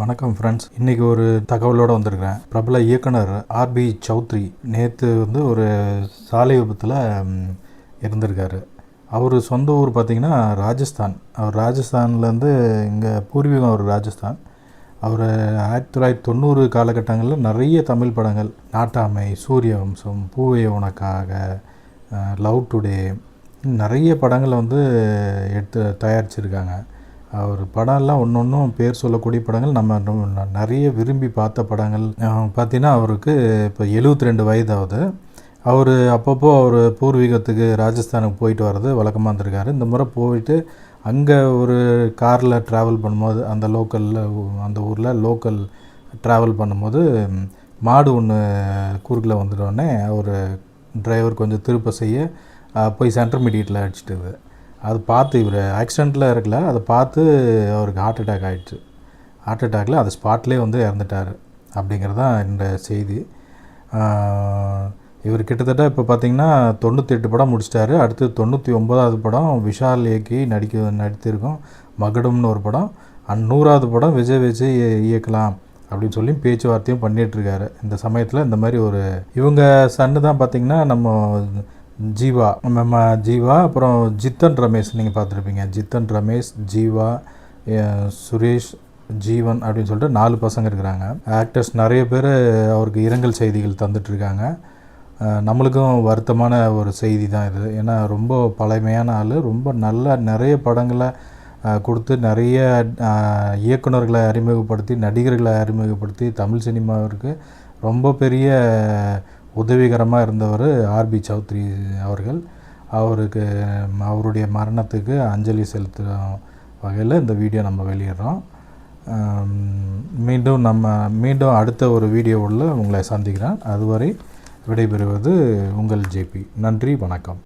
வணக்கம் ஃப்ரெண்ட்ஸ். இன்றைக்கி ஒரு தகவலோடு வந்திருக்கிறேன். பிரபல இயக்குனர் ஆர்பி சௌத்ரி நேற்று ஒரு சாலை விபத்தில் இருந்திருக்காரு. அவர் சொந்த ஊர் பார்த்திங்கன்னா ராஜஸ்தான். அவர் ராஜஸ்தான்லேருந்து இங்கே பூர்வீகம் அவர் ராஜஸ்தான். அவர் 1990 காலகட்டங்களில் நிறைய தமிழ் படங்கள், நாட்டாமை, சூரிய வம்சம், பூவே உனக்காக, லவ் டுடே, நிறைய படங்களை எடுத்து தயாரிச்சிருக்காங்க. அவர் படம்லாம் ஒன்றும் பேர் சொல்லக்கூடிய படங்கள், நம்ம நிறைய விரும்பி பார்த்த படங்கள். பார்த்திங்கன்னா அவருக்கு இப்போ 72 வயதாகுது. அவர் அப்பப்போ அவர் பூர்வீகத்துக்கு ராஜஸ்தானுக்கு போயிட்டு வர்றது வழக்கமாக இருந்திருக்காரு. இந்த முறை போயிட்டு அங்கே ஒரு காரில் ட்ராவல் பண்ணும்போது அந்த ஊரில் லோக்கல் ட்ராவல் பண்ணும்போது மாடு ஒன்று குறுக்கில் வந்துட்டோடனே அவர் டிரைவர் கொஞ்சம் திருப்ப செய்ய போய் சென்டர் மீடியட்டில் அடிச்சிட்டுது. அது பார்த்து இவர் ஆக்சிடெண்ட்டில் இருக்கல, அதை பார்த்து அவருக்கு ஹார்ட் அட்டாக் ஆகிடுச்சு. ஹார்ட் அட்டாக்கில் அது ஸ்பாட்லேயே இறந்துட்டார் அப்படிங்கிறது தான் இந்த செய்தி. இவர் கிட்டத்தட்ட இப்போ பார்த்திங்கன்னா 98 படம் முடிச்சிட்டாரு. அடுத்து 99வது படம் விஷால் இயக்கி நடித்திருக்கோம் மகுடம்னு ஒரு படம். 100வது படம் விஜய் இயக்கலாம் அப்படின்னு சொல்லி பேச்சுவார்த்தையும் பண்ணிகிட்ருக்காரு. இந்த சமயத்தில் இந்த மாதிரி இவங்க சன்னு தான் பார்த்திங்கன்னா நம்ம ஜீவா, அப்புறம் ஜித்தன் ரமேஷ், நீங்கள் பார்த்துருப்பீங்க. ஜித்தன் ரமேஷ், ஜீவா, சுரேஷ், ஜீவன் அப்படின்னு சொல்லிட்டு 4 பசங்க இருக்கிறாங்க. ஆக்டர்ஸ் நிறைய பேர் அவருக்கு இரங்கல் செய்திகள் தந்துட்டுருக்காங்க. நம்மளுக்கும் வருத்தமான ஒரு செய்தி தான் இது. ஏன்னா ரொம்ப பழமையான ஆள், ரொம்ப நிறைய படங்களை கொடுத்து நிறைய இயக்குநர்களை அறிமுகப்படுத்தி, நடிகர்களை அறிமுகப்படுத்தி தமிழ் சினிமாவிற்கு ரொம்ப பெரிய உதவிகரமாக இருந்தவர் ஆர்பி சௌத்ரி அவர்கள். அவருடைய மரணத்துக்கு அஞ்சலி செலுத்தும் வகையில் இந்த வீடியோ நம்ம வெளியிடுறோம். மீண்டும் அடுத்த ஒரு வீடியோவில் உங்களை சந்திக்கிறேன். அதுவரை விடைபெறுவது உங்கள் ஜேபி. நன்றி, வணக்கம்.